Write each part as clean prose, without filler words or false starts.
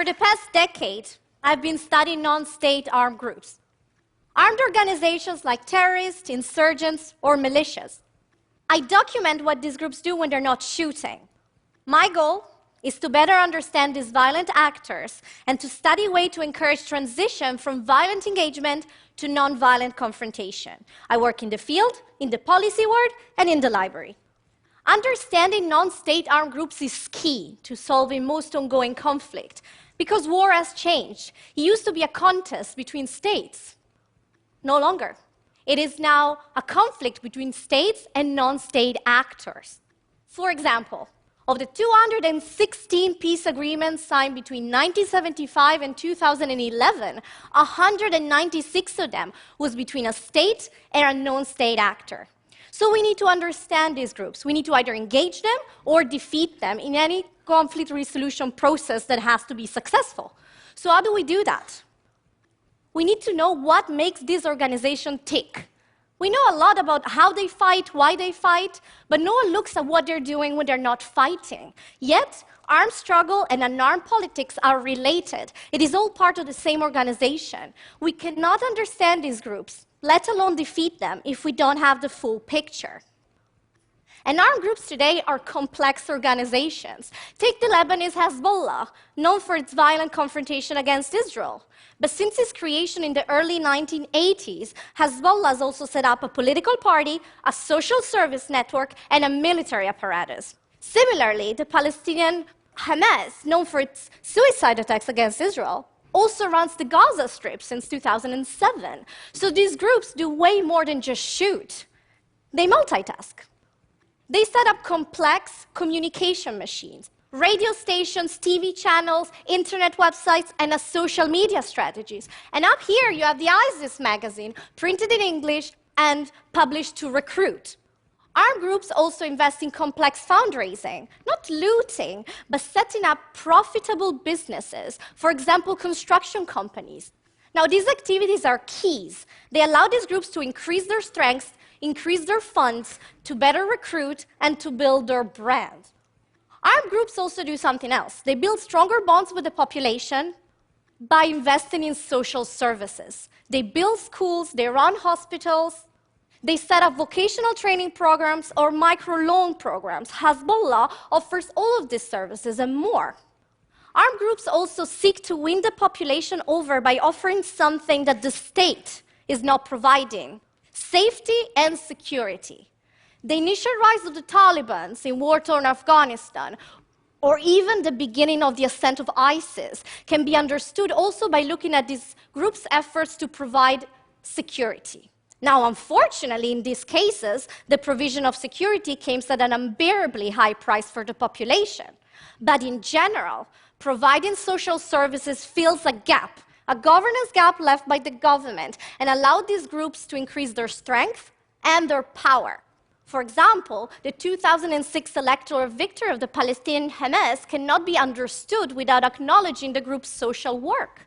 For the past decade, I've been studying non-state armed groups. Armed organizations like terrorists, insurgents, or militias. I document what these groups do when they're not shooting. My goal is to better understand these violent actors and to study a way to encourage transition from violent engagement to non-violent confrontation. I work in the field, in the policy world, and in the library. Understanding non-state armed groups is key to solving most ongoing conflict because war has changed. It used to be a contest between states. No longer. It is now a conflict between states and non-state actors. For example, of the 216 peace agreements signed between 1975 and 2011, 196 of them was between a state and a non-state actor. So we need to understand these groups. We need to either engage them or defeat them in any conflict resolution process that has to be successful. So how do we do that? We need to know what makes this organization tick. We know a lot about how they fight, why they fight, but no one looks at what they're doing when they're not fighting. Yet, armed struggle and unarmed politics are related. It is all part of the same organization. We cannot understand these groups, let alone defeat them, if we don't have the full picture. And armed groups today are complex organizations. Take the Lebanese Hezbollah, known for its violent confrontation against Israel. But since its creation in the early 1980s, Hezbollah has also set up a political party, a social service network, and a military apparatus. Similarly, the Palestinian Hamas, known for its suicide attacks against Israel, also runs the Gaza Strip since 2007. So these groups do way more than just shoot. They multitask. They set up complex communication machines, radio stations, TV channels, internet websites, and social media strategies. And up here, you have the ISIS magazine, printed in English and published to recruit. Armed groups also invest in complex fundraising, not looting, but setting up profitable businesses, for example, construction companies. Now, these activities are keys. They allow these groups to increase their strengths, increase their funds, to better recruit, and to build their brand. Armed groups also do something else. They build stronger bonds with the population by investing in social services. They build schools, they run hospitals, they set up vocational training programs or microloan programs. Hezbollah offers all of these services and more. Armed groups also seek to win the population over by offering something that the state is not providing: safety and security. The initial rise of the Taliban in war-torn Afghanistan, or even the beginning of the ascent of ISIS, can be understood also by looking at these groups' efforts to provide security. Now, unfortunately, in these cases, the provision of security came at an unbearably high price for the population. But in general, providing social services fills a gap, a governance gap left by the government, and allowed these groups to increase their strength and their power. For example, the 2006 electoral victory of the Palestinian Hamas cannot be understood without acknowledging the group's social work.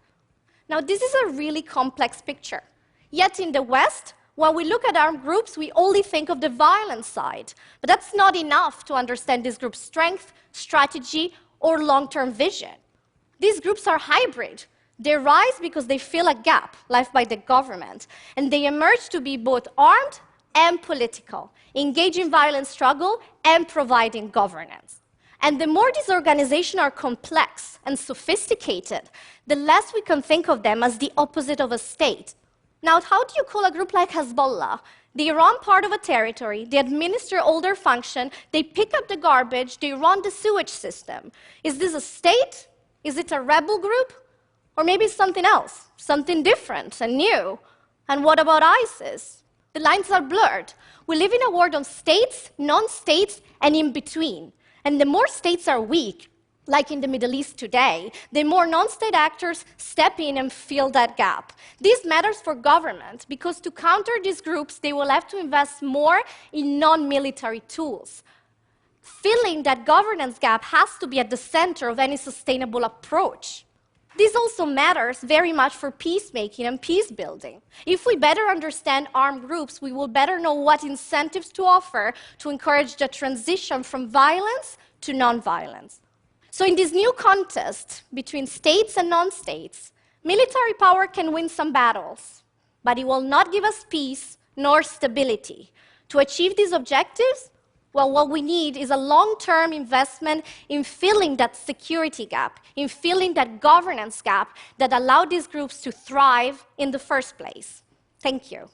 Now, this is a really complex picture. Yet in the West, when we look at armed groups, we only think of the violent side. But that's not enough to understand this group's strength, strategy, or long-term vision. These groups are hybrid. They rise because they fill a gap left by the government, and they emerge to be both armed and political, engaging violent struggle and providing governance. And the more these organizations are complex and sophisticated, the less we can think of them as the opposite of a state. Now, how do you call a group like Hezbollah? They run part of a territory, they administer all their function, they pick up the garbage, they run the sewage system. Is this a state? Is it a rebel group? Or maybe something else, something different and new? And what about ISIS? The lines are blurred. We live in a world of states, non-states, and in between. And the more states are weak, like in the Middle East today, the more non-state actors step in and fill that gap. This matters for government, because to counter these groups, they will have to invest more in non-military tools. Filling that governance gap has to be at the center of any sustainable approach. This also matters very much for peacemaking and peace building. If we better understand armed groups, we will better know what incentives to offer to encourage the transition from violence to non-violence. So in this new contest between states and non-states, military power can win some battles, but it will not give us peace nor stability. To achieve these objectives, well, what we need is a long-term investment in filling that security gap, in filling that governance gap that allowed these groups to thrive in the first place. Thank you.